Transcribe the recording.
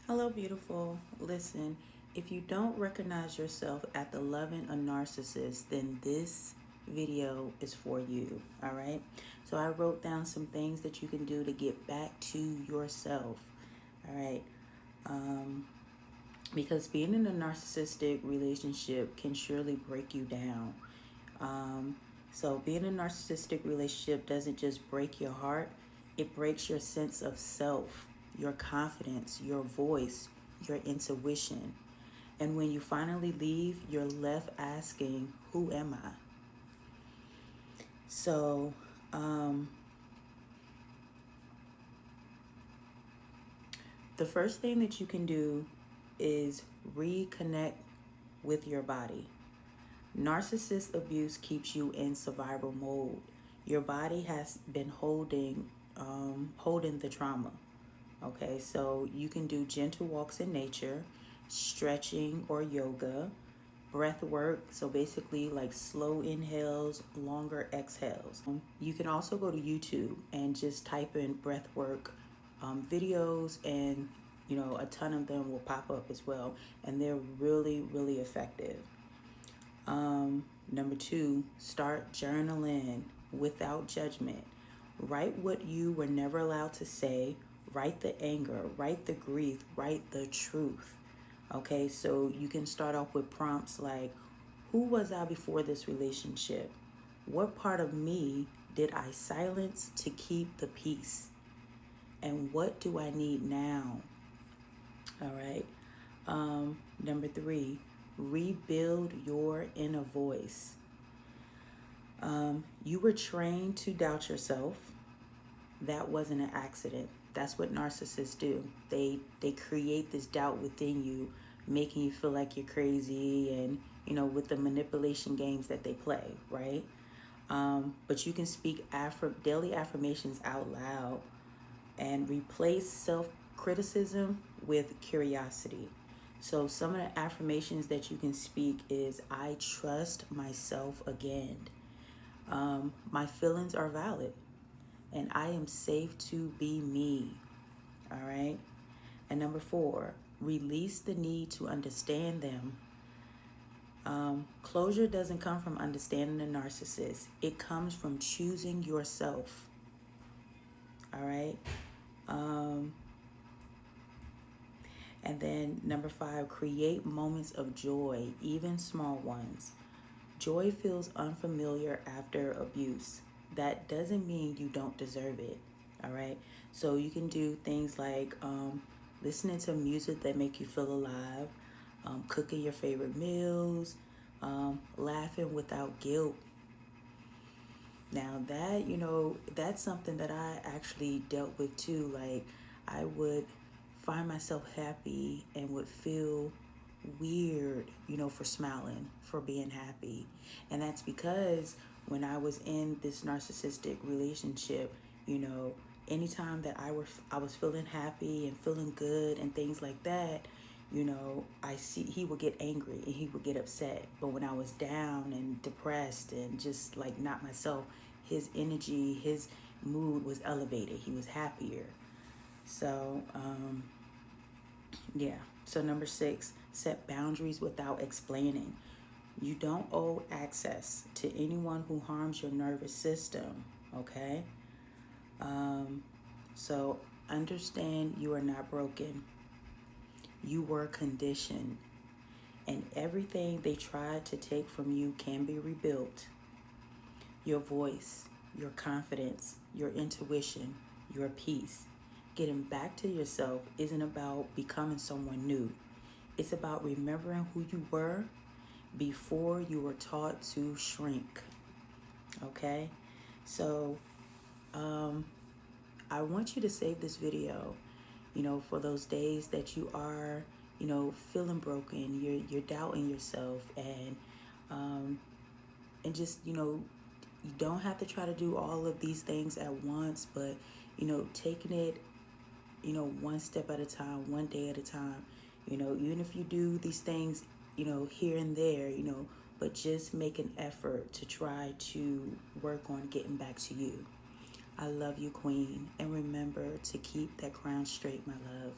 Hello, beautiful. Listen, if you don't recognize yourself at the loving a narcissist, then this video is for you. All right. So I wrote down some things that you can do to get back to yourself. All right. Um, because being in a narcissistic relationship can surely break you down. Um, so being in a narcissistic relationship doesn't just break your heart, it breaks your sense of self, your confidence, your voice, your intuition. And when you finally leave, you're left asking, who am I? So, the first thing that you can do is reconnect with your body. Narcissist abuse keeps you in survival mode. Your body has been holding the trauma. Okay, so you can do gentle walks in nature, stretching or yoga, breath work. So basically, like slow inhales, longer exhales. You can also go to YouTube and just type in breath work videos, and a ton of them will pop up as well, and they're really, really effective. Number two, start journaling without judgment. Write what you were never allowed to say. Write the anger, write the grief, write the truth. Okay, so you can start off with prompts like, who was I before this relationship? What part of me did I silence to keep the peace? And what do I need now? All right. Number three, rebuild your inner voice. You were trained to doubt yourself. That wasn't an accident. That's what narcissists do. They create this doubt within you, making you feel like you're crazy, and with the manipulation games that they play, right? But you can speak daily affirmations out loud and replace self-criticism with curiosity. So some of the affirmations that you can speak is, I trust myself again. My feelings are valid, and I am safe to be me. All right. And number four, release the need to understand them. Closure doesn't come from understanding a narcissist. It comes from choosing yourself. All right. And then number five, create moments of joy, even small ones. Joy feels unfamiliar after abuse. That doesn't mean you don't deserve it. All right. So you can do things like listening to music that make you feel alive, cooking your favorite meals, laughing without guilt. Now that, that's something that I actually dealt with too. Like, I would find myself happy and would feel weird, for smiling, for being happy. And that's because when I was in this narcissistic relationship, anytime that I was feeling happy and feeling good and things like that, I see he would get angry and he would get upset. But when I was down and depressed and just like not myself, his energy, his mood was elevated. He was happier. So, yeah. So number six, set boundaries without explaining. You don't owe access to anyone who harms your nervous system, okay? So understand you are not broken. You were conditioned, and everything they tried to take from you can be rebuilt. Your voice, your confidence, your intuition, your peace. Getting back to yourself isn't about becoming someone new. It's about remembering who you were before you were taught to shrink. Okay? So, I want you to save this video, for those days that you are, feeling broken, you're doubting yourself, and just, you don't have to try to do all of these things at once, but, taking it, one step at a time, one day at a time, even if you do these things, here and there, but just make an effort to try to work on getting back to you. I love you, Queen, and remember to keep that crown straight, my love.